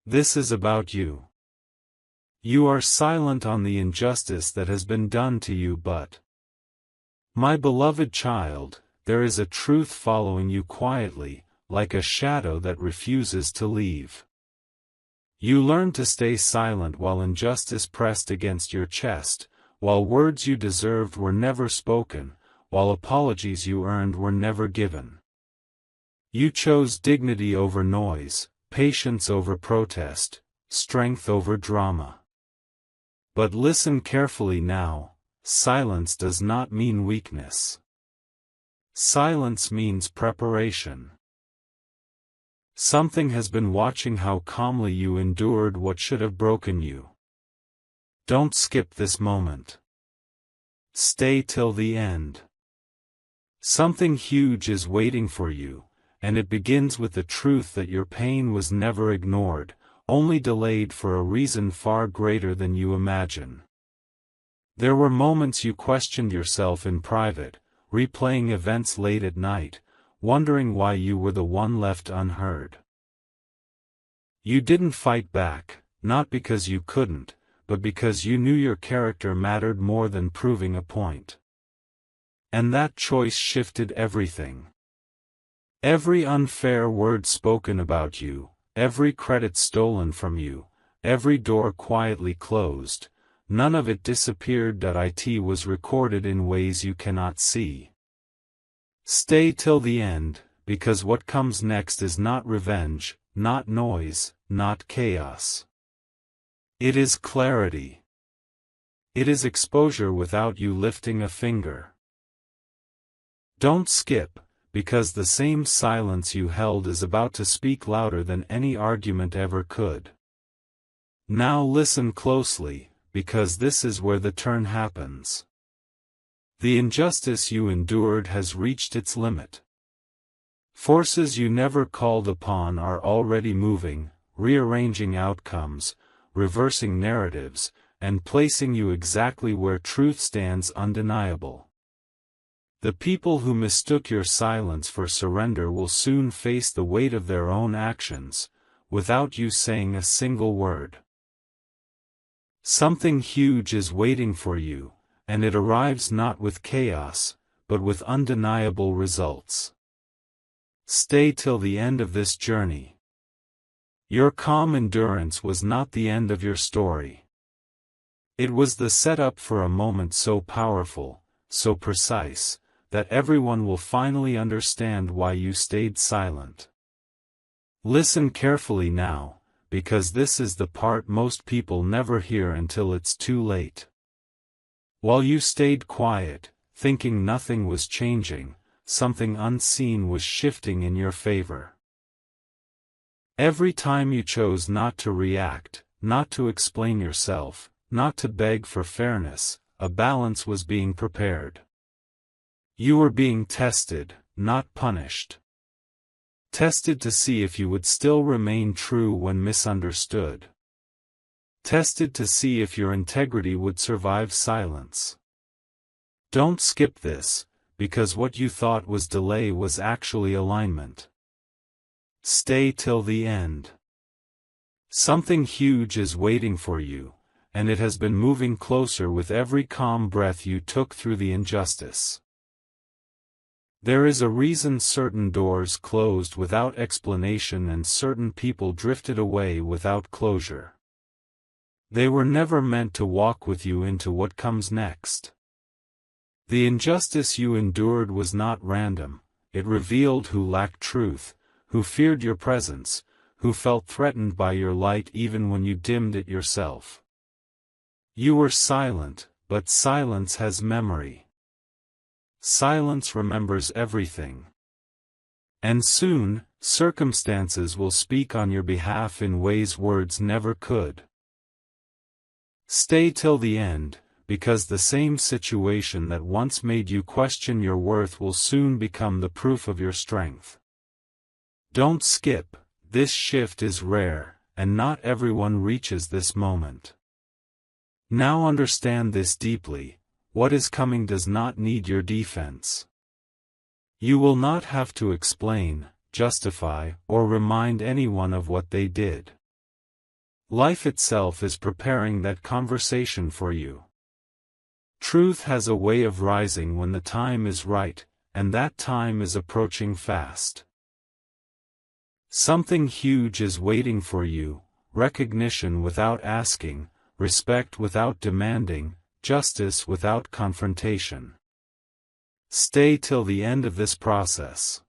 This is about you. You are silent on the injustice that has been done to you, but, my beloved child, there is a truth following you quietly, like a shadow that refuses to leave. You learned to stay silent while injustice pressed against your chest, while words you deserved were never spoken, while apologies you earned were never given. You chose dignity over noise, patience over protest, strength over drama. But listen carefully now, silence does not mean weakness. Silence means preparation. Something has been watching how calmly you endured what should have broken you. Don't skip this moment. Stay till the end. Something huge is waiting for you, and it begins with the truth that your pain was never ignored, only delayed for a reason far greater than you imagine. There were moments you questioned yourself in private, replaying events late at night, wondering why you were the one left unheard. You didn't fight back, not because you couldn't, but because you knew your character mattered more than proving a point. And that choice shifted everything. Every unfair word spoken about you, every credit stolen from you, every door quietly closed, none of it disappeared. It was recorded in ways you cannot see. Stay till the end, because what comes next is not revenge, not noise, not chaos. It is clarity. It is exposure without you lifting a finger. Don't skip, because the same silence you held is about to speak louder than any argument ever could. Now listen closely, because this is where the turn happens. The injustice you endured has reached its limit. Forces you never called upon are already moving, rearranging outcomes, reversing narratives, and placing you exactly where truth stands undeniable. The people who mistook your silence for surrender will soon face the weight of their own actions, without you saying a single word. Something huge is waiting for you, and it arrives not with chaos, but with undeniable results. Stay till the end of this journey. Your calm endurance was not the end of your story. It was the setup for a moment so powerful, so precise, that everyone will finally understand why you stayed silent. Listen carefully now, because this is the part most people never hear until it's too late. While you stayed quiet, thinking nothing was changing, something unseen was shifting in your favor. Every time you chose not to react, not to explain yourself, not to beg for fairness, a balance was being prepared. You were being tested, not punished. Tested to see if you would still remain true when misunderstood. Tested to see if your integrity would survive silence. Don't skip this, because what you thought was delay was actually alignment. Stay till the end. Something huge is waiting for you, and it has been moving closer with every calm breath you took through the injustice. There is a reason certain doors closed without explanation and certain people drifted away without closure. They were never meant to walk with you into what comes next. The injustice you endured was not random, it revealed who lacked truth, who feared your presence, who felt threatened by your light even when you dimmed it yourself. You were silent, but silence has memory. Silence remembers everything. And soon, circumstances will speak on your behalf in ways words never could. Stay till the end, because the same situation that once made you question your worth will soon become the proof of your strength. Don't skip, this shift is rare, and not everyone reaches this moment. Now understand this deeply. What is coming does not need your defense. You will not have to explain, justify, or remind anyone of what they did. Life itself is preparing that conversation for you. Truth has a way of rising when the time is right, and that time is approaching fast. Something huge is waiting for you: recognition without asking, respect without demanding, justice without confrontation. Stay till the end of this process.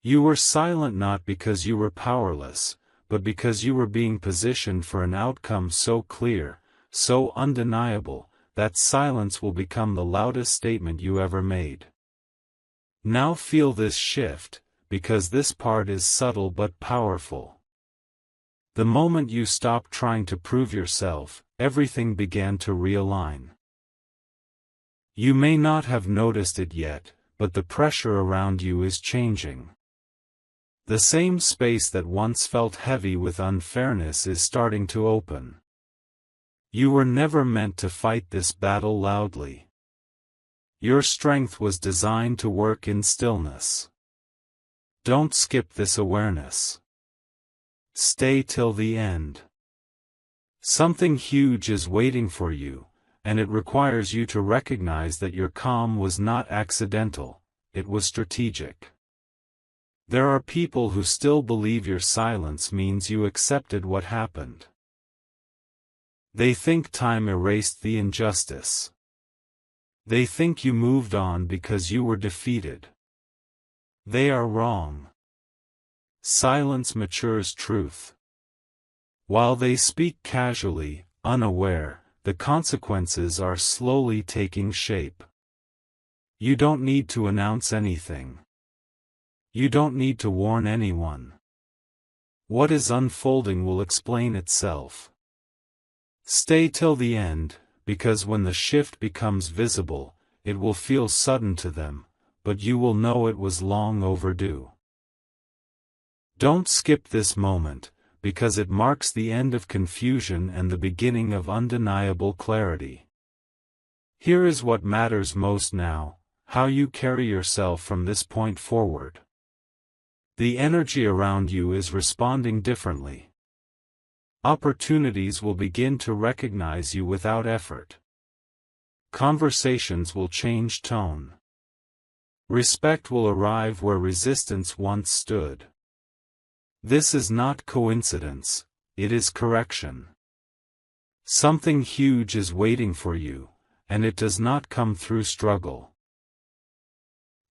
You were silent not because you were powerless, but because you were being positioned for an outcome so clear, so undeniable, that silence will become the loudest statement you ever made. Now feel this shift, because this part is subtle but powerful. The moment you stopped trying to prove yourself, everything began to realign. You may not have noticed it yet, but the pressure around you is changing. The same space that once felt heavy with unfairness is starting to open. You were never meant to fight this battle loudly. Your strength was designed to work in stillness. Don't skip this awareness. Stay till the end. Something huge is waiting for you, and it requires you to recognize that your calm was not accidental, it was strategic. There are people who still believe your silence means you accepted what happened. They think time erased the injustice. They think you moved on because you were defeated. They are wrong. Silence matures truth. While they speak casually, unaware, the consequences are slowly taking shape. You don't need to announce anything. You don't need to warn anyone. What is unfolding will explain itself. Stay till the end, because when the shift becomes visible, it will feel sudden to them, but you will know it was long overdue. Don't skip this moment, because it marks the end of confusion and the beginning of undeniable clarity. Here is what matters most now: how you carry yourself from this point forward. The energy around you is responding differently. Opportunities will begin to recognize you without effort. Conversations will change tone. Respect will arrive where resistance once stood. This is not coincidence, it is correction. Something huge is waiting for you, and it does not come through struggle.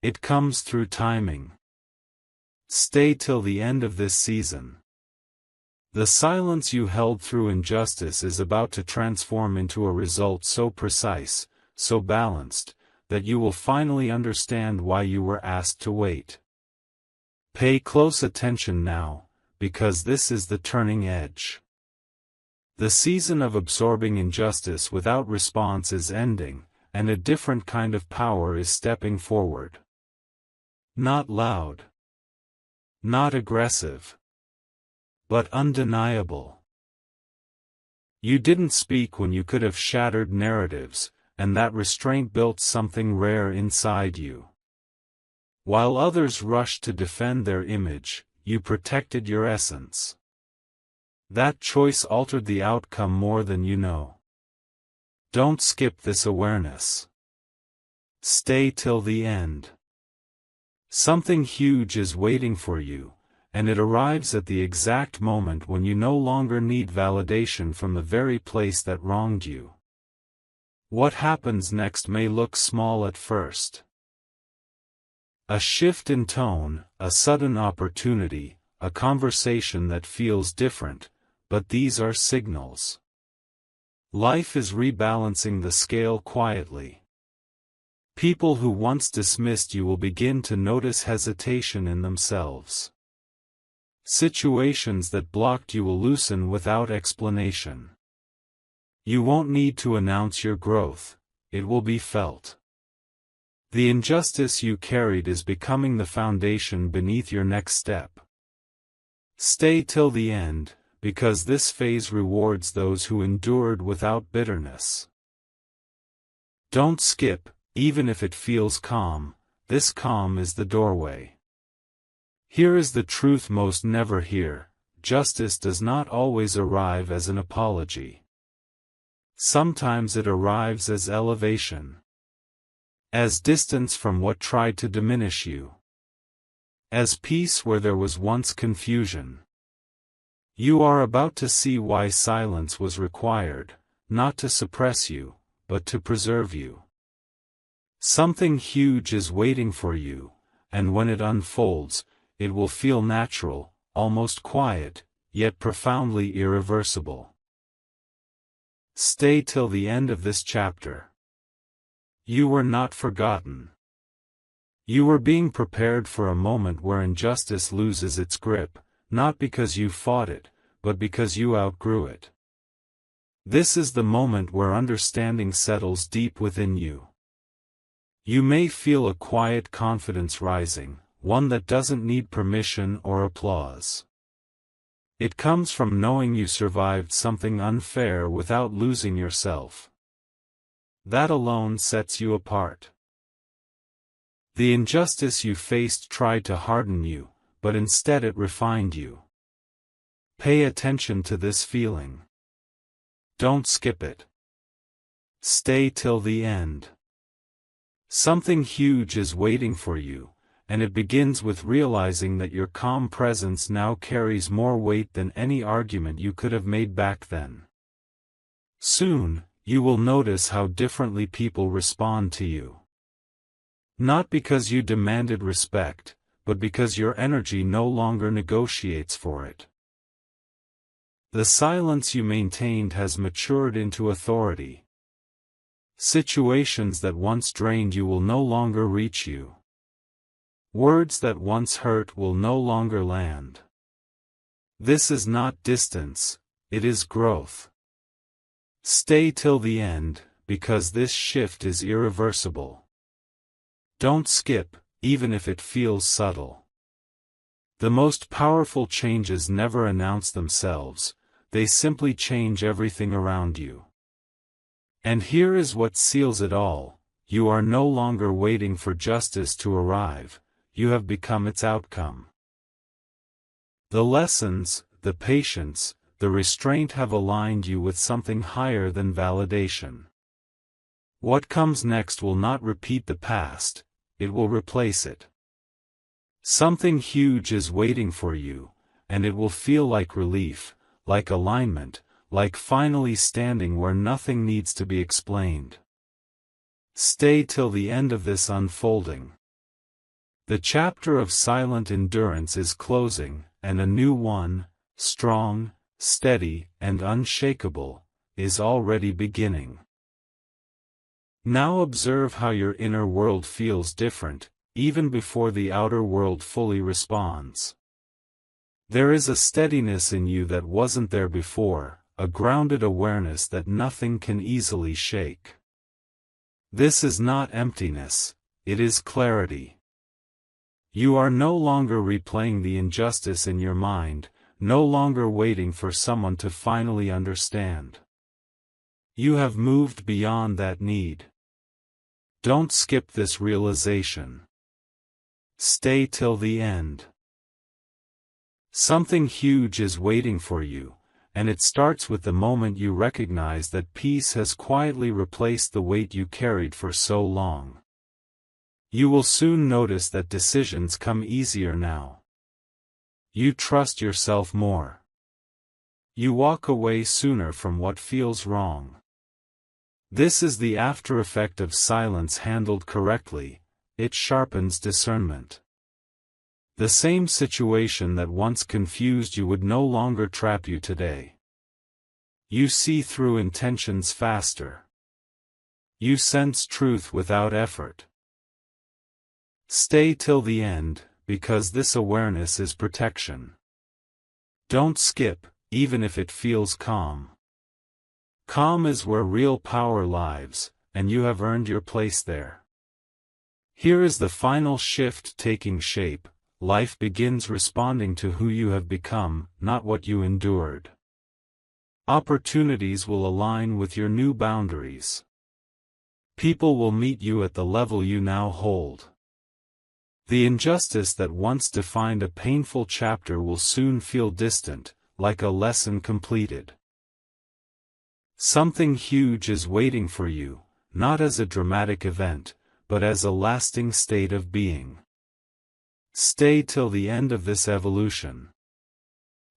It comes through timing. Stay till the end of this season. The silence you held through injustice is about to transform into a result so precise, so balanced, that you will finally understand why you were asked to wait. Pay close attention now, because this is the turning edge. The season of absorbing injustice without response is ending, and a different kind of power is stepping forward. Not loud. Not aggressive. But undeniable. You didn't speak when you could have shattered narratives, and that restraint built something rare inside you. While others rushed to defend their image, you protected your essence. That choice altered the outcome more than you know. Don't skip this awareness. Stay till the end. Something huge is waiting for you, and it arrives at the exact moment when you no longer need validation from the very place that wronged you. What happens next may look small at first. A shift in tone, a sudden opportunity, a conversation that feels different, but these are signals. Life is rebalancing the scale quietly. People who once dismissed you will begin to notice hesitation in themselves. Situations that blocked you will loosen without explanation. You won't need to announce your growth, it will be felt. The injustice you carried is becoming the foundation beneath your next step. Stay till the end, because this phase rewards those who endured without bitterness. Don't skip, even if it feels calm, this calm is the doorway. Here is the truth most never hear: justice does not always arrive as an apology. Sometimes it arrives as elevation, as distance from what tried to diminish you, as peace where there was once confusion. You are about to see why silence was required, not to suppress you, but to preserve you. Something huge is waiting for you, and when it unfolds, it will feel natural, almost quiet, yet profoundly irreversible. Stay till the end of this chapter. You were not forgotten. You were being prepared for a moment where injustice loses its grip, not because you fought it, but because you outgrew it. This is the moment where understanding settles deep within you. You may feel a quiet confidence rising, one that doesn't need permission or applause. It comes from knowing you survived something unfair without losing yourself. That alone sets you apart. The injustice you faced tried to harden you, but instead it refined you. Pay attention to this feeling. Don't skip it. Stay till the end. Something huge is waiting for you, and it begins with realizing that your calm presence now carries more weight than any argument you could have made back then. Soon, you will notice how differently people respond to you. Not because you demanded respect, but because your energy no longer negotiates for it. The silence you maintained has matured into authority. Situations that once drained you will no longer reach you. Words that once hurt will no longer land. This is not distance, it is growth. Stay till the end, because this shift is irreversible. Don't skip, even if it feels subtle. The most powerful changes never announce themselves, they simply change everything around you. And here is what seals it all: you are no longer waiting for justice to arrive, you have become its outcome. The lessons, the patience, the restraint have aligned you with something higher than validation. What comes next will not repeat the past, it will replace it. Something huge is waiting for you, and it will feel like relief, like alignment, like finally standing where nothing needs to be explained. Stay till the end of this unfolding. The chapter of silent endurance is closing, and a new one, strong, steady, and unshakable, is already beginning. Now observe how your inner world feels different, even before the outer world fully responds. There is a steadiness in you that wasn't there before, a grounded awareness that nothing can easily shake. This is not emptiness, it is clarity. You are no longer replaying the injustice in your mind, no longer waiting for someone to finally understand. You have moved beyond that need. Don't skip this realization. Stay till the end. Something huge is waiting for you, and it starts with the moment you recognize that peace has quietly replaced the weight you carried for so long. You will soon notice that decisions come easier now. You trust yourself more. You walk away sooner from what feels wrong. This is the after effect of silence handled correctly, it sharpens discernment. The same situation that once confused you would no longer trap you today. You see through intentions faster. You sense truth without effort. Stay till the end, because this awareness is protection. Don't skip, even if it feels calm. Calm is where real power lies, and you have earned your place there. Here is the final shift taking shape: life begins responding to who you have become, not what you endured. Opportunities will align with your new boundaries. People will meet you at the level you now hold. The injustice that once defined a painful chapter will soon feel distant, like a lesson completed. Something huge is waiting for you, not as a dramatic event, but as a lasting state of being. Stay till the end of this evolution.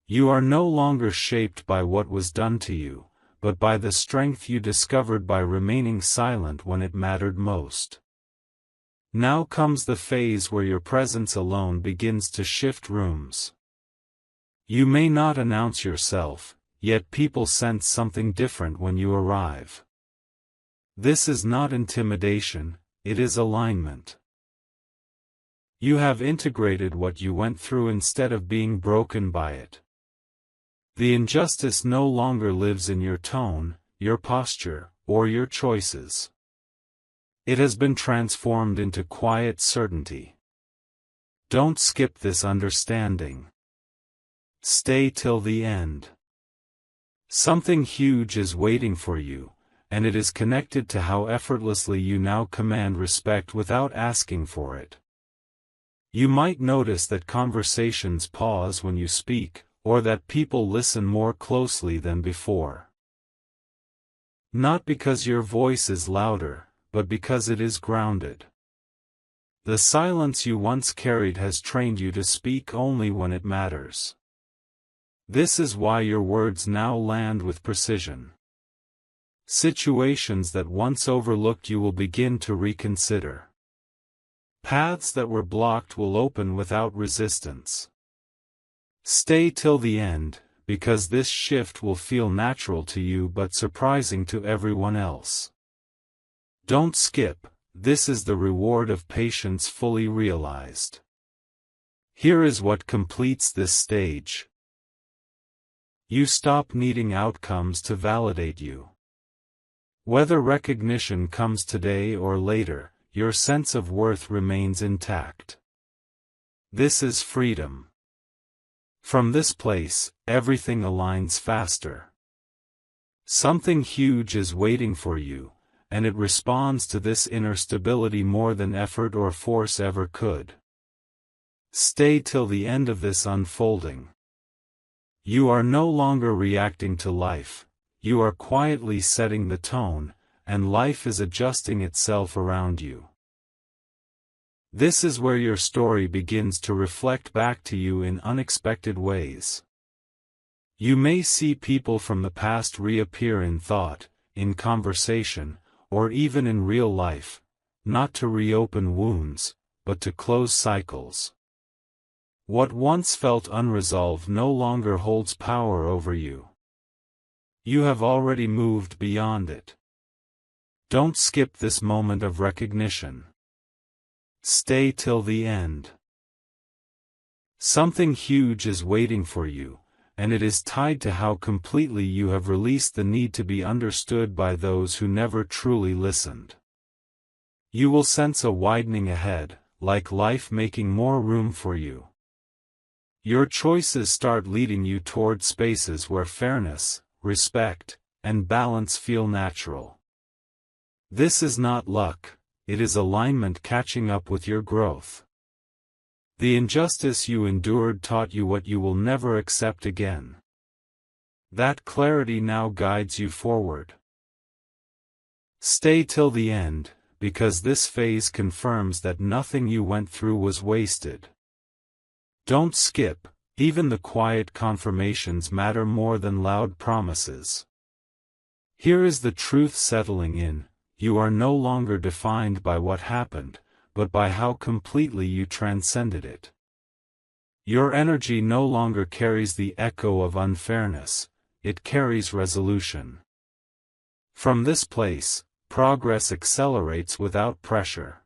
You are no longer shaped by what was done to you, but by the strength you discovered by remaining silent when it mattered most. Now comes the phase where your presence alone begins to shift rooms. You may not announce yourself, yet people sense something different when you arrive. This is not intimidation, it is alignment. You have integrated what you went through instead of being broken by it. The injustice no longer lives in your tone, your posture, or your choices. It has been transformed into quiet certainty. Don't skip this understanding. Stay till the end. Something huge is waiting for you, and it is connected to how effortlessly you now command respect without asking for it. You might notice that conversations pause when you speak, or that people listen more closely than before. Not because your voice is louder, but because it is grounded. The silence you once carried has trained you to speak only when it matters. This is why your words now land with precision. Situations that once overlooked you will begin to reconsider. Paths that were blocked will open without resistance. Stay till the end, because this shift will feel natural to you but surprising to everyone else. Don't skip, this is the reward of patience fully realized. Here is what completes this stage. You stop needing outcomes to validate you. Whether recognition comes today or later, your sense of worth remains intact. This is freedom. From this place, everything aligns faster. Something huge is waiting for you, and it responds to this inner stability more than effort or force ever could. Stay till the end of this unfolding. You are no longer reacting to life, you are quietly setting the tone, and life is adjusting itself around you. This is where your story begins to reflect back to you in unexpected ways. You may see people from the past reappear in thought, in conversation, or even in real life, not to reopen wounds, but to close cycles. What once felt unresolved no longer holds power over you. You have already moved beyond it. Don't skip this moment of recognition. Stay till the end. Something huge is waiting for you, and it is tied to how completely you have released the need to be understood by those who never truly listened. You will sense a widening ahead, like life making more room for you. Your choices start leading you toward spaces where fairness, respect, and balance feel natural. This is not luck, it is alignment catching up with your growth. The injustice you endured taught you what you will never accept again. That clarity now guides you forward. Stay till the end, because this phase confirms that nothing you went through was wasted. Don't skip, even the quiet confirmations matter more than loud promises. Here is the truth settling in, you are no longer defined by what happened, but by how completely you transcended it. Your energy no longer carries the echo of unfairness, it carries resolution. From this place, progress accelerates without pressure.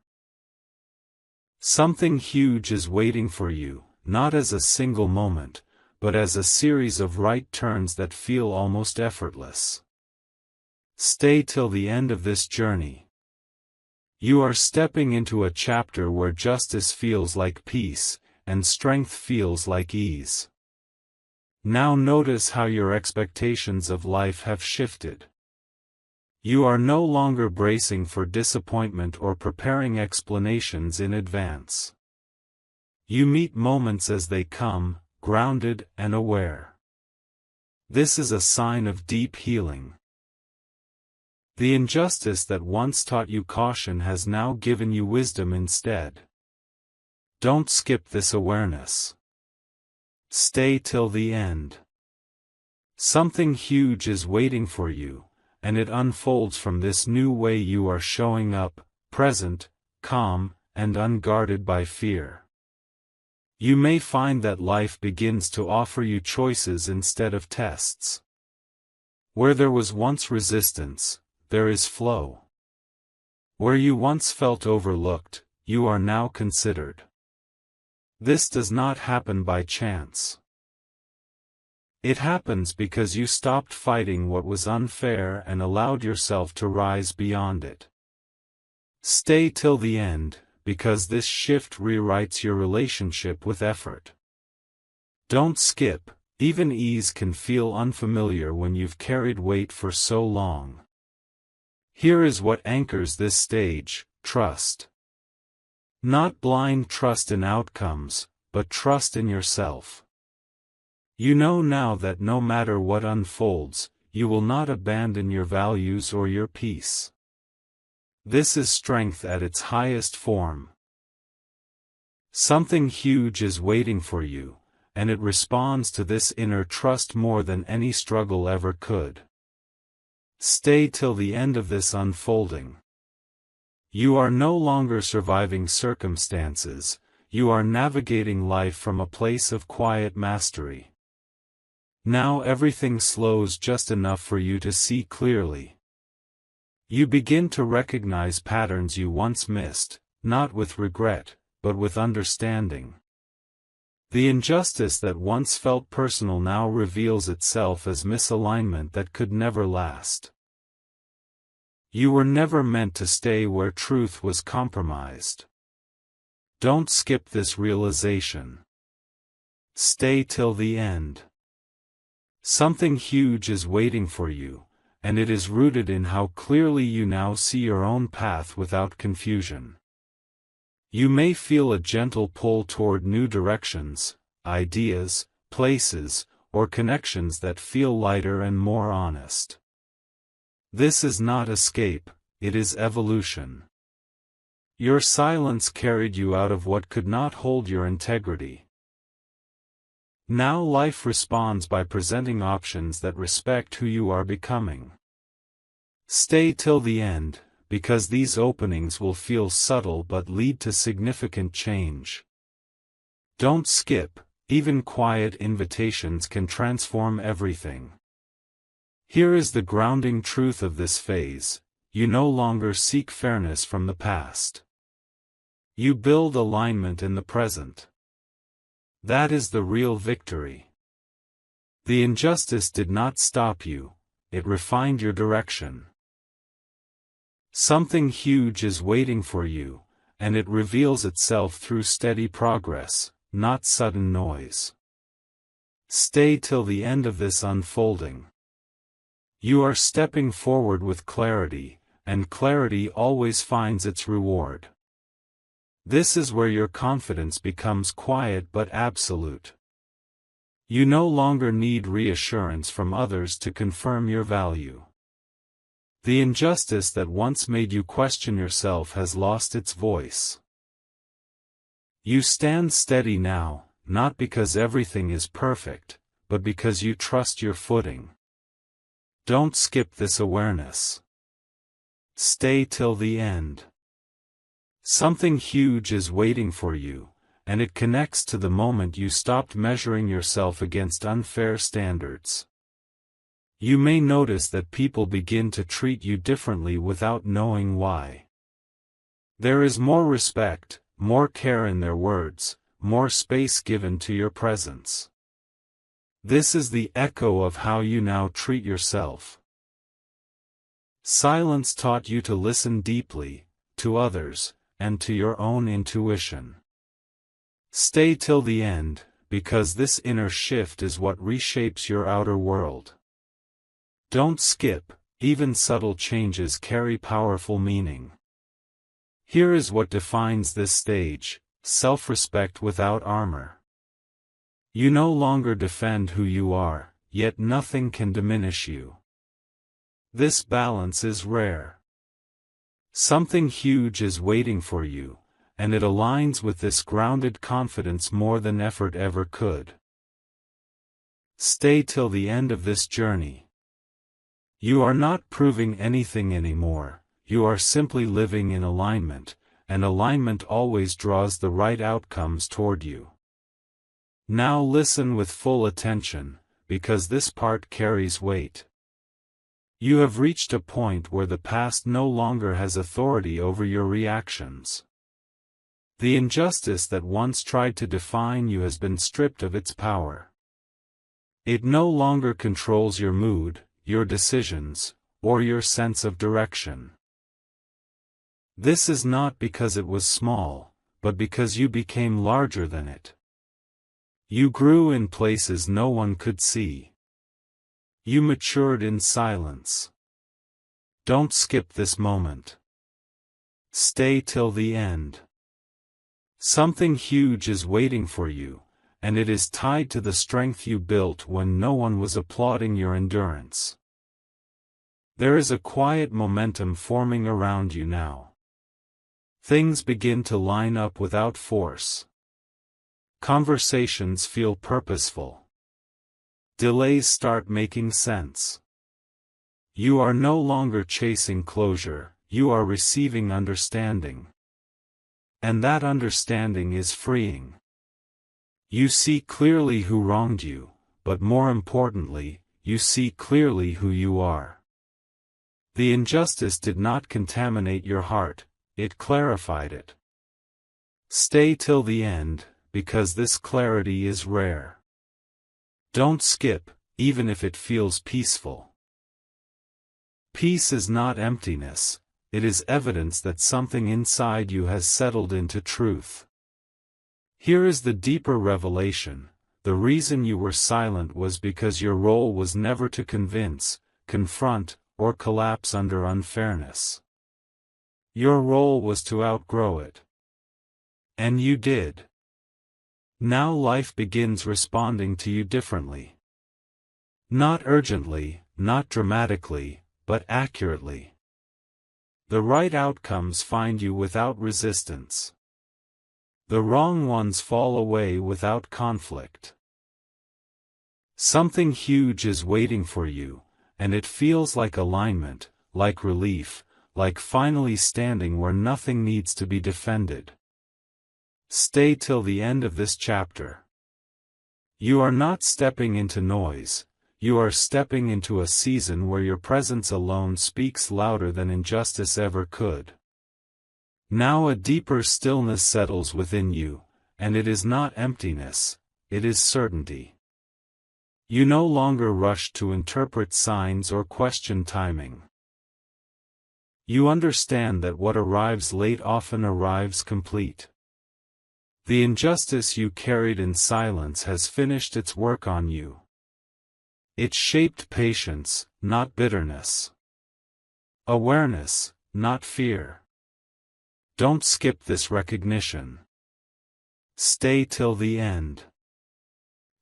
Something huge is waiting for you, not as a single moment, but as a series of right turns that feel almost effortless. Stay till the end of this journey. You are stepping into a chapter where justice feels like peace, and strength feels like ease. Now notice how your expectations of life have shifted. You are no longer bracing for disappointment or preparing explanations in advance. You meet moments as they come, grounded and aware. This is a sign of deep healing. The injustice that once taught you caution has now given you wisdom instead. Don't skip this awareness. Stay till the end. Something huge is waiting for you, and it unfolds from this new way you are showing up, present, calm, and unguarded by fear. You may find that life begins to offer you choices instead of tests. Where there was once resistance, there is flow. Where you once felt overlooked, you are now considered. This does not happen by chance. It happens because you stopped fighting what was unfair and allowed yourself to rise beyond it. Stay till the end, because this shift rewrites your relationship with effort. Don't skip, even ease can feel unfamiliar when you've carried weight for so long. Here is what anchors this stage: trust. Not blind trust in outcomes, but trust in yourself. You know now that no matter what unfolds, you will not abandon your values or your peace. This is strength at its highest form. Something huge is waiting for you, and it responds to this inner trust more than any struggle ever could. Stay till the end of this unfolding. You are no longer surviving circumstances, you are navigating life from a place of quiet mastery. Now everything slows just enough for you to see clearly. You begin to recognize patterns you once missed, not with regret, but with understanding. The injustice that once felt personal now reveals itself as misalignment that could never last. You were never meant to stay where truth was compromised. Don't skip this realization. Stay till the end. Something huge is waiting for you, and it is rooted in how clearly you now see your own path without confusion. You may feel a gentle pull toward new directions, ideas, places, or connections that feel lighter and more honest. This is not escape, it is evolution. Your silence carried you out of what could not hold your integrity. Now life responds by presenting options that respect who you are becoming. Stay till the end, because these openings will feel subtle but lead to significant change. Don't skip, even quiet invitations can transform everything. Here is the grounding truth of this phase: you no longer seek fairness from the past. You build alignment in the present. That is the real victory. The injustice did not stop you, it refined your direction. Something huge is waiting for you, and it reveals itself through steady progress, not sudden noise. Stay till the end of this unfolding. You are stepping forward with clarity, and clarity always finds its reward. This is where your confidence becomes quiet but absolute. You no longer need reassurance from others to confirm your value. The injustice that once made you question yourself has lost its voice. You stand steady now, not because everything is perfect, but because you trust your footing. Don't skip this awareness. Stay till the end. Something huge is waiting for you, and it connects to the moment you stopped measuring yourself against unfair standards. You may notice that people begin to treat you differently without knowing why. There is more respect, more care in their words, more space given to your presence. This is the echo of how you now treat yourself. Silence taught you to listen deeply, to others, and to your own intuition. Stay till the end, because this inner shift is what reshapes your outer world. Don't skip, even subtle changes carry powerful meaning. Here is what defines this stage: self-respect without armor. You no longer defend who you are, yet nothing can diminish you. This balance is rare. Something huge is waiting for you, and it aligns with this grounded confidence more than effort ever could. Stay till the end of this journey. You are not proving anything anymore, you are simply living in alignment, and alignment always draws the right outcomes toward you. Now listen with full attention, because this part carries weight. You have reached a point where the past no longer has authority over your reactions. The injustice that once tried to define you has been stripped of its power. It no longer controls your mood, your decisions, or your sense of direction. This is not because it was small, but because you became larger than it. You grew in places no one could see. You matured in silence. Don't skip this moment. Stay till the end. Something huge is waiting for you, and it is tied to the strength you built when no one was applauding your endurance. There is a quiet momentum forming around you now. Things begin to line up without force. Conversations feel purposeful. Delays start making sense. You are no longer chasing closure, you are receiving understanding. And that understanding is freeing. You see clearly who wronged you, but more importantly, you see clearly who you are. The injustice did not contaminate your heart, it clarified it. Stay till the end, because this clarity is rare. Don't skip, even if it feels peaceful. Peace is not emptiness, it is evidence that something inside you has settled into truth. Here is the deeper revelation: the reason you were silent was because your role was never to convince, confront, or collapse under unfairness. Your role was to outgrow it. And you did. Now life begins responding to you differently. Not urgently, not dramatically, but accurately. The right outcomes find you without resistance. The wrong ones fall away without conflict. Something huge is waiting for you, and it feels like alignment, like relief, like finally standing where nothing needs to be defended. Stay till the end of this chapter. You are not stepping into noise, you are stepping into a season where your presence alone speaks louder than injustice ever could. Now a deeper stillness settles within you, and it is not emptiness, it is certainty. You no longer rush to interpret signs or question timing. You understand that what arrives late often arrives complete. The injustice you carried in silence has finished its work on you. It shaped patience, not bitterness. Awareness, not fear. Don't skip this recognition. Stay till the end.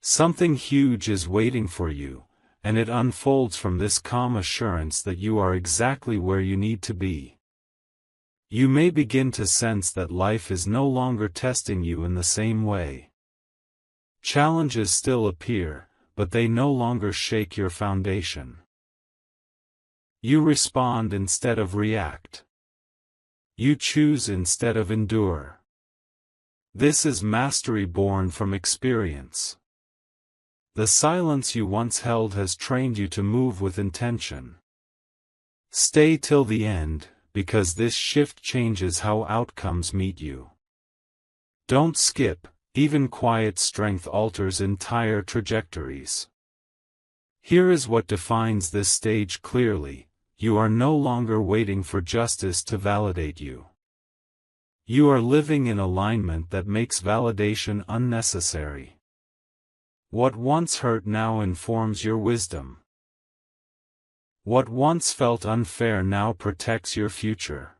Something huge is waiting for you, and it unfolds from this calm assurance that you are exactly where you need to be. You may begin to sense that life is no longer testing you in the same way. Challenges still appear, but they no longer shake your foundation. You respond instead of react. You choose instead of endure. This is mastery born from experience. The silence you once held has trained you to move with intention. Stay till the end, because this shift changes how outcomes meet you. Don't skip, even quiet strength alters entire trajectories. Here is what defines this stage clearly: you are no longer waiting for justice to validate you. You are living in alignment that makes validation unnecessary. What once hurt now informs your wisdom. What once felt unfair now protects your future.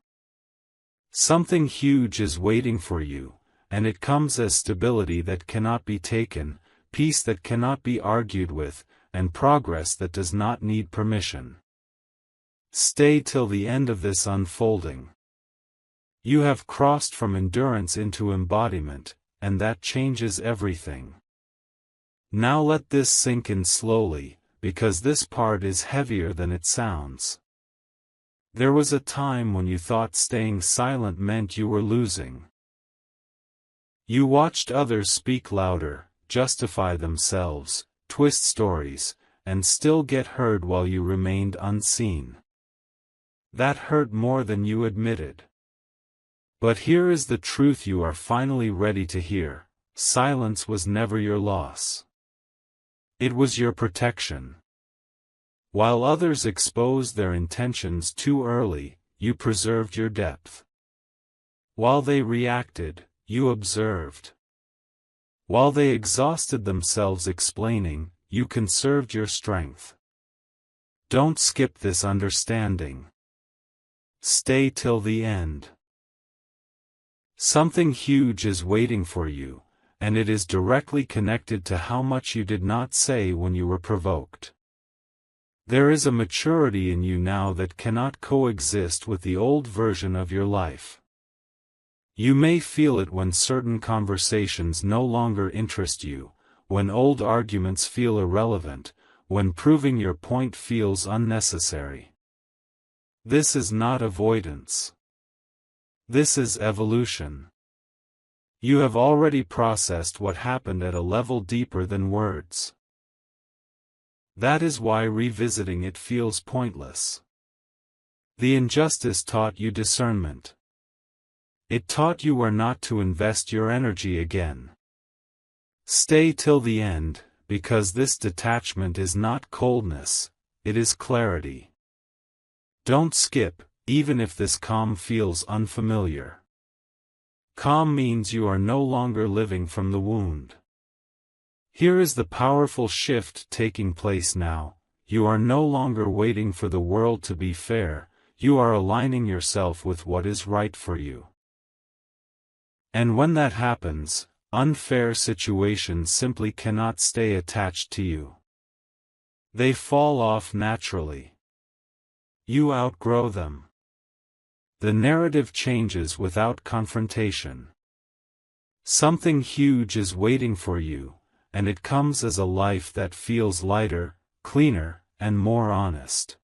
Something huge is waiting for you, and it comes as stability that cannot be taken, peace that cannot be argued with, and progress that does not need permission. Stay till the end of this unfolding. You have crossed from endurance into embodiment, and that changes everything. Now let this sink in slowly, because this part is heavier than it sounds. There was a time when you thought staying silent meant you were losing. You watched others speak louder, justify themselves, twist stories, and still get heard while you remained unseen. That hurt more than you admitted. But here is the truth you are finally ready to hear: silence was never your loss. It was your protection. While others exposed their intentions too early, you preserved your depth. While they reacted, you observed. While they exhausted themselves explaining, you conserved your strength. Don't skip this understanding. Stay till the end. Something huge is waiting for you, and it is directly connected to how much you did not say when you were provoked. There is a maturity in you now that cannot coexist with the old version of your life. You may feel it when certain conversations no longer interest you, when old arguments feel irrelevant, when proving your point feels unnecessary. This is not avoidance. This is evolution. You have already processed what happened at a level deeper than words. That is why revisiting it feels pointless. The injustice taught you discernment. It taught you where not to invest your energy again. Stay till the end, because this detachment is not coldness, it is clarity. Don't skip, even if this calm feels unfamiliar. Calm means you are no longer living from the wound. Here is the powerful shift taking place now: you are no longer waiting for the world to be fair, you are aligning yourself with what is right for you. And when that happens, unfair situations simply cannot stay attached to you. They fall off naturally. You outgrow them. The narrative changes without confrontation. Something huge is waiting for you, and it comes as a life that feels lighter, cleaner, and more honest.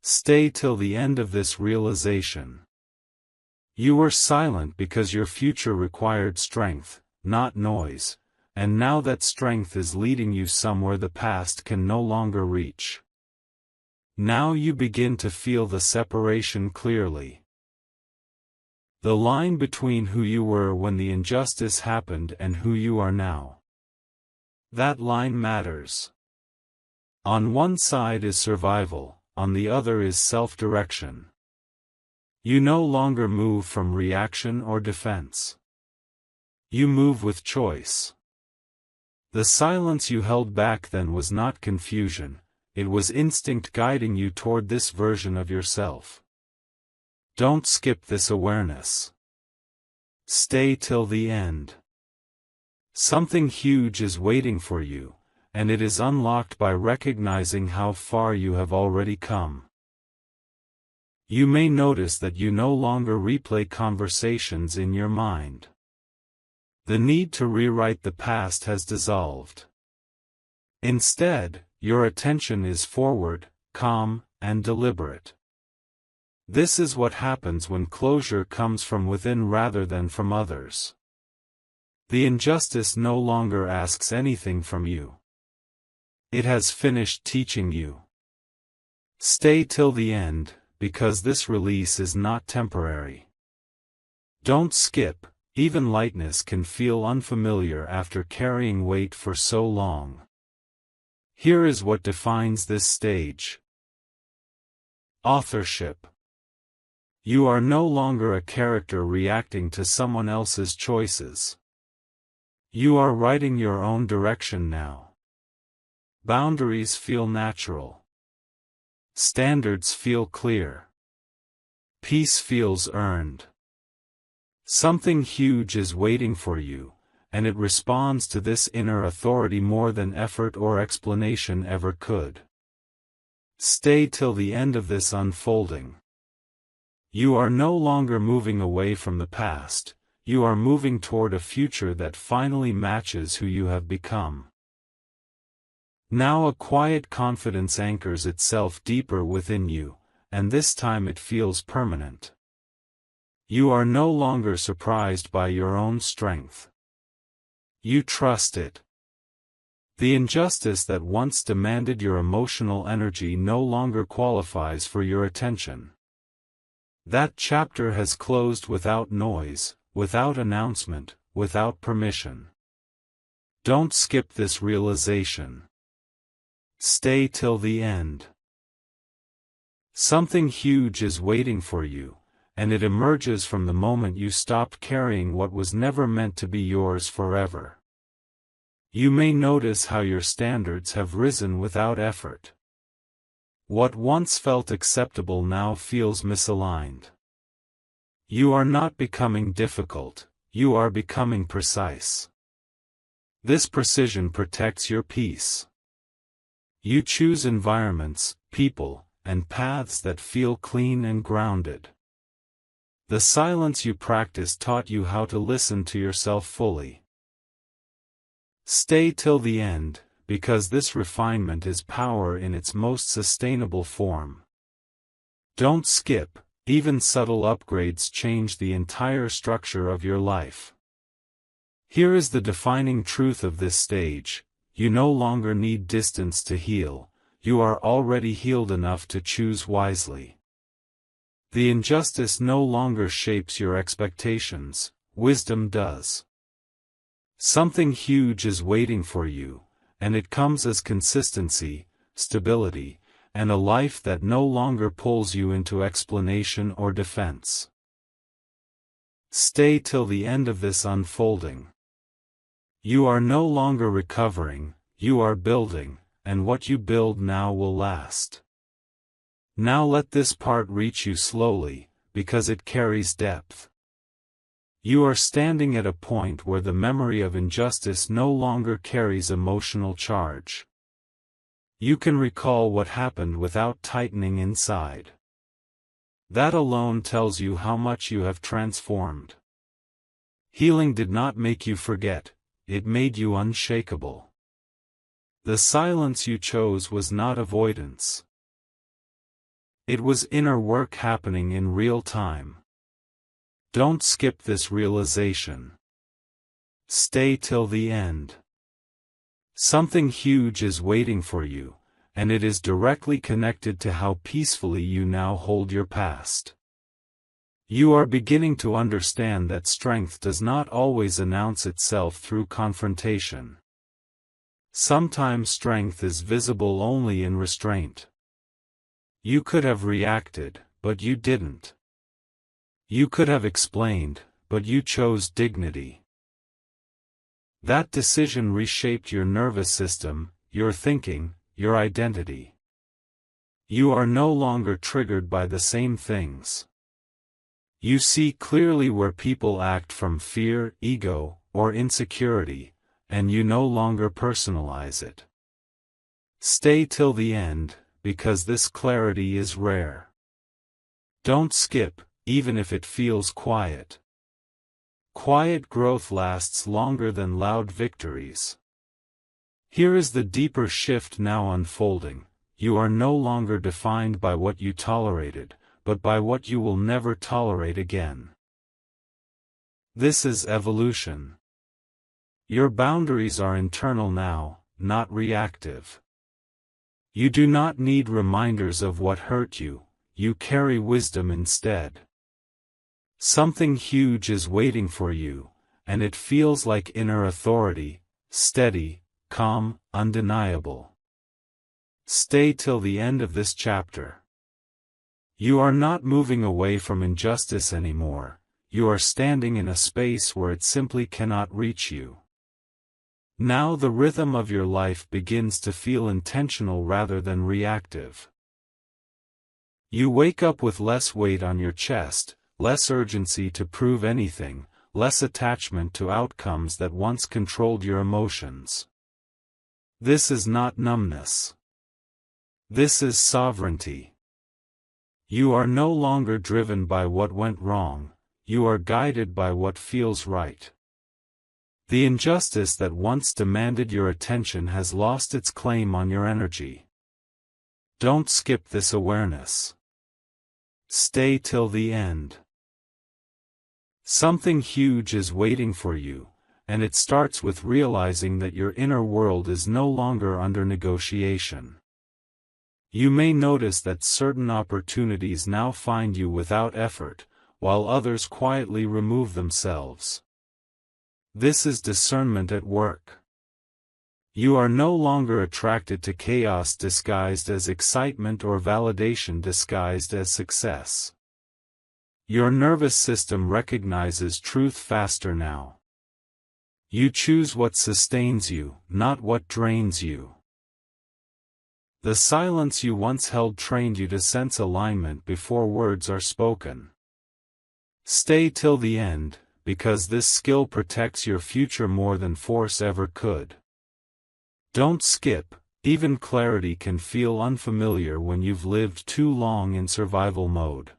Stay till the end of this realization. You were silent because your future required strength, not noise, and now that strength is leading you somewhere the past can no longer reach. Now you begin to feel the separation clearly. The line between who you were when the injustice happened and who you are now. That line matters. On one side is survival, on the other is self-direction. You no longer move from reaction or defense. You move with choice. The silence you held back then was not confusion, it was instinct guiding you toward this version of yourself. Don't skip this awareness. Stay till the end. Something huge is waiting for you, and it is unlocked by recognizing how far you have already come. You may notice that you no longer replay conversations in your mind. The need to rewrite the past has dissolved. Instead, your attention is forward, calm, and deliberate. This is what happens when closure comes from within rather than from others. The injustice no longer asks anything from you. It has finished teaching you. Stay till the end, because this release is not temporary. Don't skip, even lightness can feel unfamiliar after carrying weight for so long. Here is what defines this stage. Authorship. You are no longer a character reacting to someone else's choices. You are writing your own direction now. Boundaries feel natural. Standards feel clear. Peace feels earned. Something huge is waiting for you, and it responds to this inner authority more than effort or explanation ever could. Stay till the end of this unfolding. You are no longer moving away from the past, you are moving toward a future that finally matches who you have become. Now a quiet confidence anchors itself deeper within you, and this time it feels permanent. You are no longer surprised by your own strength. You trust it. The injustice that once demanded your emotional energy no longer qualifies for your attention. That chapter has closed without noise, without announcement, without permission. Don't skip this realization. Stay till the end. Something huge is waiting for you, and it emerges from the moment you stopped carrying what was never meant to be yours forever. You may notice how your standards have risen without effort. What once felt acceptable now feels misaligned. You are not becoming difficult, you are becoming precise. This precision protects your peace. You choose environments, people, and paths that feel clean and grounded. The silence you practiced taught you how to listen to yourself fully. Stay till the end, because this refinement is power in its most sustainable form. Don't skip, even subtle upgrades change the entire structure of your life. Here is the defining truth of this stage: you no longer need distance to heal, you are already healed enough to choose wisely. The injustice no longer shapes your expectations, wisdom does. Something huge is waiting for you, and it comes as consistency, stability, and a life that no longer pulls you into explanation or defense. Stay till the end of this unfolding. You are no longer recovering, you are building, and what you build now will last. Now let this part reach you slowly, because it carries depth. You are standing at a point where the memory of injustice no longer carries emotional charge. You can recall what happened without tightening inside. That alone tells you how much you have transformed. Healing did not make you forget, it made you unshakable. The silence you chose was not avoidance. It was inner work happening in real time. Don't skip this realization. Stay till the end. Something huge is waiting for you, and it is directly connected to how peacefully you now hold your past. You are beginning to understand that strength does not always announce itself through confrontation. Sometimes strength is visible only in restraint. You could have reacted, but you didn't. You could have explained, but you chose dignity. That decision reshaped your nervous system, your thinking, your identity. You are no longer triggered by the same things. You see clearly where people act from fear, ego, or insecurity, and you no longer personalize it. Stay till the end, because this clarity is rare. Don't skip, even if it feels quiet. Quiet growth lasts longer than loud victories. Here is the deeper shift now unfolding: you are no longer defined by what you tolerated, but by what you will never tolerate again. This is evolution. Your boundaries are internal now, not reactive. You do not need reminders of what hurt you, you carry wisdom instead. Something huge is waiting for you, and it feels like inner authority, steady, calm, undeniable. Stay till the end of this chapter. You are not moving away from injustice anymore, you are standing in a space where it simply cannot reach you. Now the rhythm of your life begins to feel intentional rather than reactive. You wake up with less weight on your chest, less urgency to prove anything, less attachment to outcomes that once controlled your emotions. This is not numbness. This is sovereignty. You are no longer driven by what went wrong, you are guided by what feels right. The injustice that once demanded your attention has lost its claim on your energy. Don't skip this awareness. Stay till the end. Something huge is waiting for you, and it starts with realizing that your inner world is no longer under negotiation. You may notice that certain opportunities now find you without effort, while others quietly remove themselves. This is discernment at work. You are no longer attracted to chaos disguised as excitement or validation disguised as success. Your nervous system recognizes truth faster now. You choose what sustains you, not what drains you. The silence you once held trained you to sense alignment before words are spoken. Stay till the end, because this skill protects your future more than force ever could. Don't skip. Even clarity can feel unfamiliar when you've lived too long in survival mode.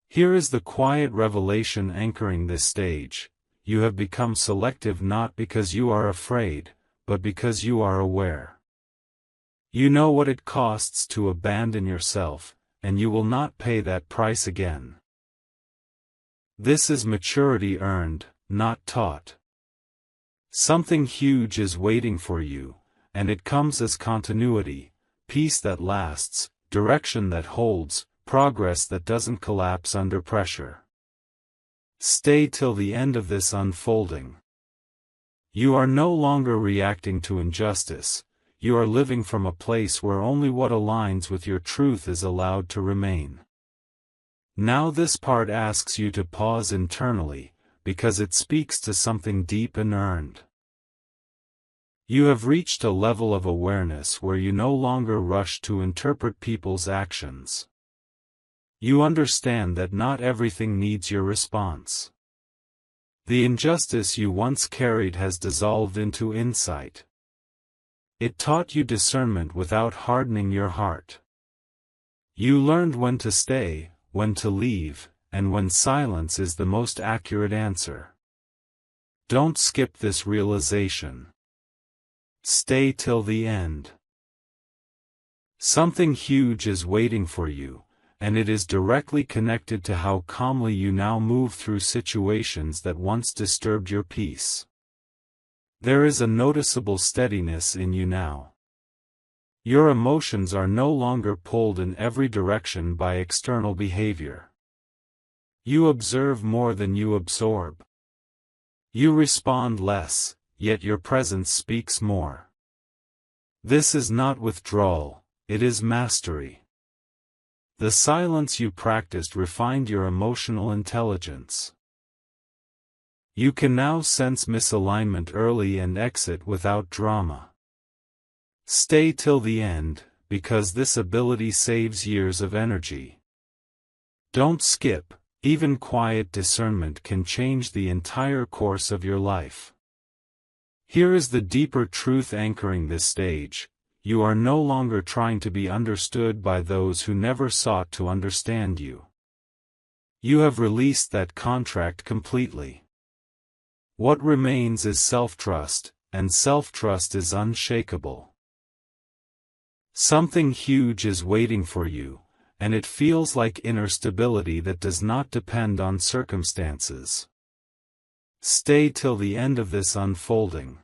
Here is the quiet revelation anchoring this stage: you have become selective not because you are afraid, but because you are aware. You know what it costs to abandon yourself, and you will not pay that price again. This is maturity earned, not taught. Something huge is waiting for you, and it comes as continuity, peace that lasts, direction that holds, progress that doesn't collapse under pressure. Stay till the end of this unfolding. You are no longer reacting to injustice, you are living from a place where only what aligns with your truth is allowed to remain. Now this part asks you to pause internally, because it speaks to something deep and earned. You have reached a level of awareness where you no longer rush to interpret people's actions. You understand that not everything needs your response. The injustice you once carried has dissolved into insight. It taught you discernment without hardening your heart. You learned when to stay, when to leave, and when silence is the most accurate answer. Don't skip this realization. Stay till the end. Something huge is waiting for you, and it is directly connected to how calmly you now move through situations that once disturbed your peace. There is a noticeable steadiness in you now. Your emotions are no longer pulled in every direction by external behavior. You observe more than you absorb. You respond less, yet your presence speaks more. This is not withdrawal, it is mastery. The silence you practiced refined your emotional intelligence. You can now sense misalignment early and exit without drama. Stay till the end, because this ability saves years of energy. Don't skip. Even quiet discernment can change the entire course of your life. Here is the deeper truth anchoring this stage: you are no longer trying to be understood by those who never sought to understand you. You have released that contract completely. What remains is self-trust, and self-trust is unshakable. Something huge is waiting for you, and it feels like inner stability that does not depend on circumstances. Stay till the end of this unfolding.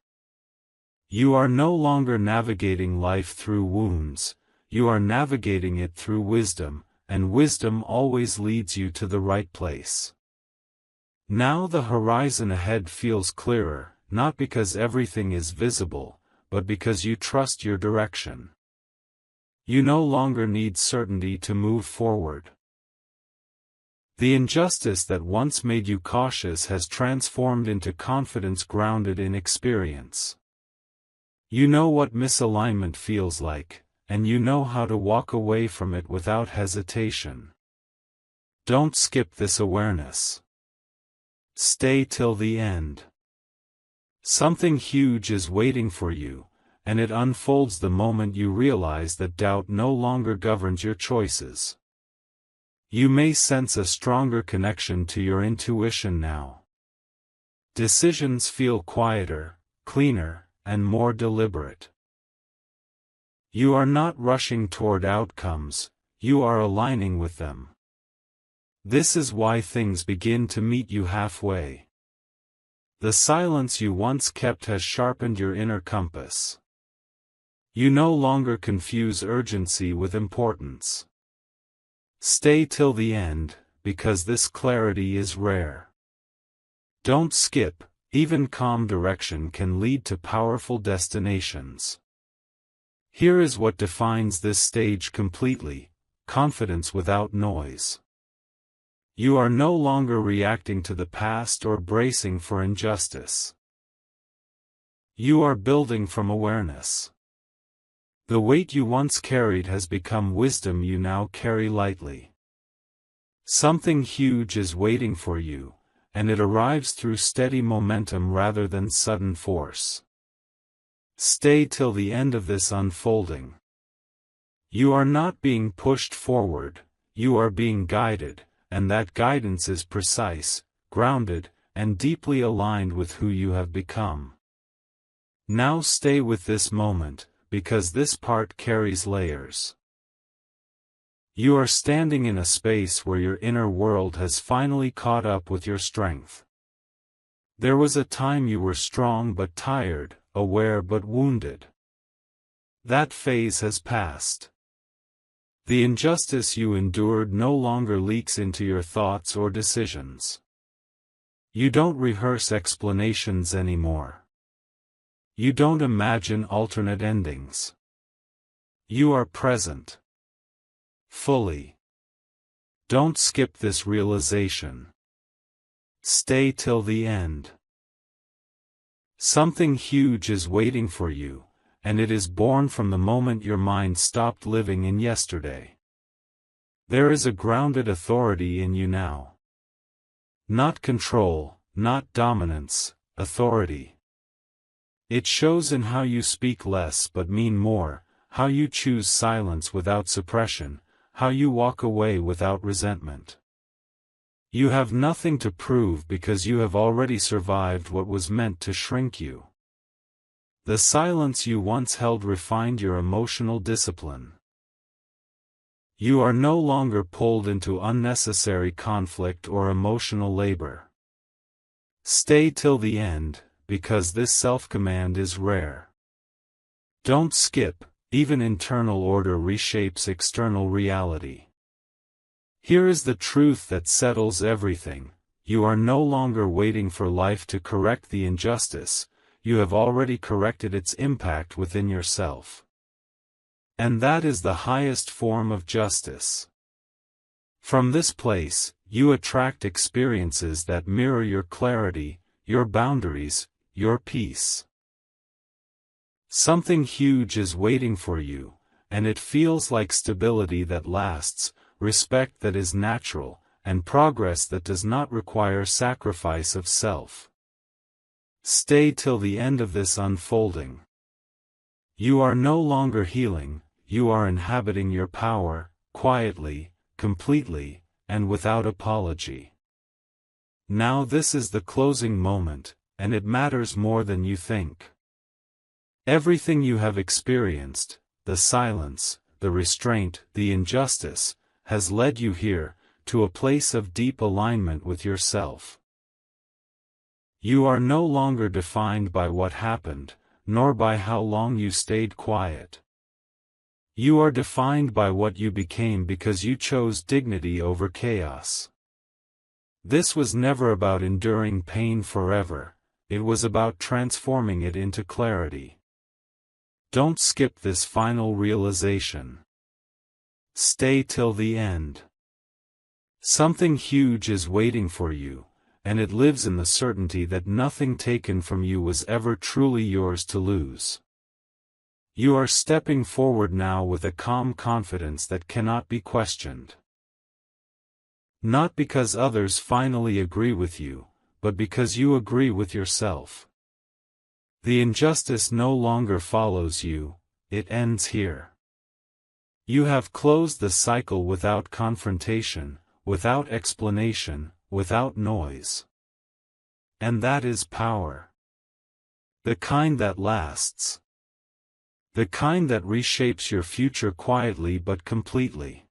You are no longer navigating life through wounds, you are navigating it through wisdom, and wisdom always leads you to the right place. Now the horizon ahead feels clearer, not because everything is visible, but because you trust your direction. You no longer need certainty to move forward. The injustice that once made you cautious has transformed into confidence grounded in experience. You know what misalignment feels like, and you know how to walk away from it without hesitation. Don't skip this awareness. Stay till the end. Something huge is waiting for you, and it unfolds the moment you realize that doubt no longer governs your choices. You may sense a stronger connection to your intuition now. Decisions feel quieter, cleaner, and more deliberate. You are not rushing toward outcomes, you are aligning with them. This is why things begin to meet you halfway. The silence you once kept has sharpened your inner compass. You no longer confuse urgency with importance. Stay till the end, because this clarity is rare. Don't skip, even calm direction can lead to powerful destinations. Here is what defines this stage completely: confidence without noise. You are no longer reacting to the past or bracing for injustice. You are building from awareness. The weight you once carried has become wisdom you now carry lightly. Something huge is waiting for you, and it arrives through steady momentum rather than sudden force. Stay till the end of this unfolding. You are not being pushed forward, you are being guided, and that guidance is precise, grounded, and deeply aligned with who you have become. Now stay with this moment, because this part carries layers. You are standing in a space where your inner world has finally caught up with your strength. There was a time you were strong but tired, aware but wounded. That phase has passed. The injustice you endured no longer leaks into your thoughts or decisions. You don't rehearse explanations anymore. You don't imagine alternate endings. You are present. Fully. Don't skip this realization. Stay till the end. Something huge is waiting for you, and it is born from the moment your mind stopped living in yesterday. There is a grounded authority in you now. Not control, not dominance, authority. It shows in how you speak less but mean more, how you choose silence without suppression, how you walk away without resentment. You have nothing to prove because you have already survived what was meant to shrink you. The silence you once held refined your emotional discipline. You are no longer pulled into unnecessary conflict or emotional labor. Stay till the end, because this self-command is rare. Don't skip, even internal order reshapes external reality. Here is the truth that settles everything: you are no longer waiting for life to correct the injustice, you have already corrected its impact within yourself. And that is the highest form of justice. From this place, you attract experiences that mirror your clarity, your boundaries, your peace. Something huge is waiting for you, and it feels like stability that lasts, respect that is natural, and progress that does not require sacrifice of self. Stay till the end of this unfolding. You are no longer healing, you are inhabiting your power, quietly, completely, and without apology. Now this is the closing moment, and it matters more than you think. Everything you have experienced, the silence, the restraint, the injustice, has led you here, to a place of deep alignment with yourself. You are no longer defined by what happened, nor by how long you stayed quiet. You are defined by what you became because you chose dignity over chaos. This was never about enduring pain forever, it was about transforming it into clarity. Don't skip this final realization. Stay till the end. Something huge is waiting for you, and it lives in the certainty that nothing taken from you was ever truly yours to lose. You are stepping forward now with a calm confidence that cannot be questioned. Not because others finally agree with you, but because you agree with yourself. The injustice no longer follows you, it ends here. You have closed the cycle without confrontation, without explanation, without noise. And that is power. The kind that lasts. The kind that reshapes your future quietly but completely.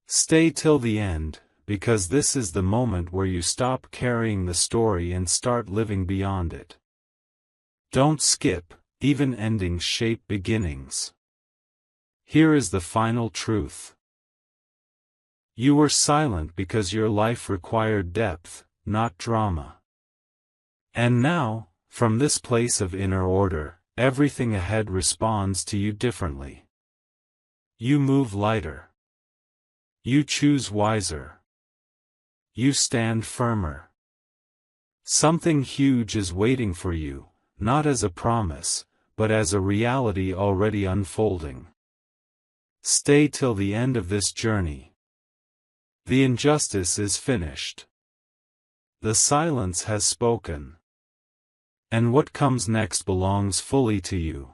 Stay till the end, because this is the moment where you stop carrying the story and start living beyond it. Don't skip, even endings shape beginnings. Here is the final truth. You were silent because your life required depth, not drama. And now, from this place of inner order, everything ahead responds to you differently. You move lighter. You choose wiser. You stand firmer. Something huge is waiting for you, not as a promise, but as a reality already unfolding. Stay till the end of this journey. The injustice is finished. The silence has spoken. And what comes next belongs fully to you.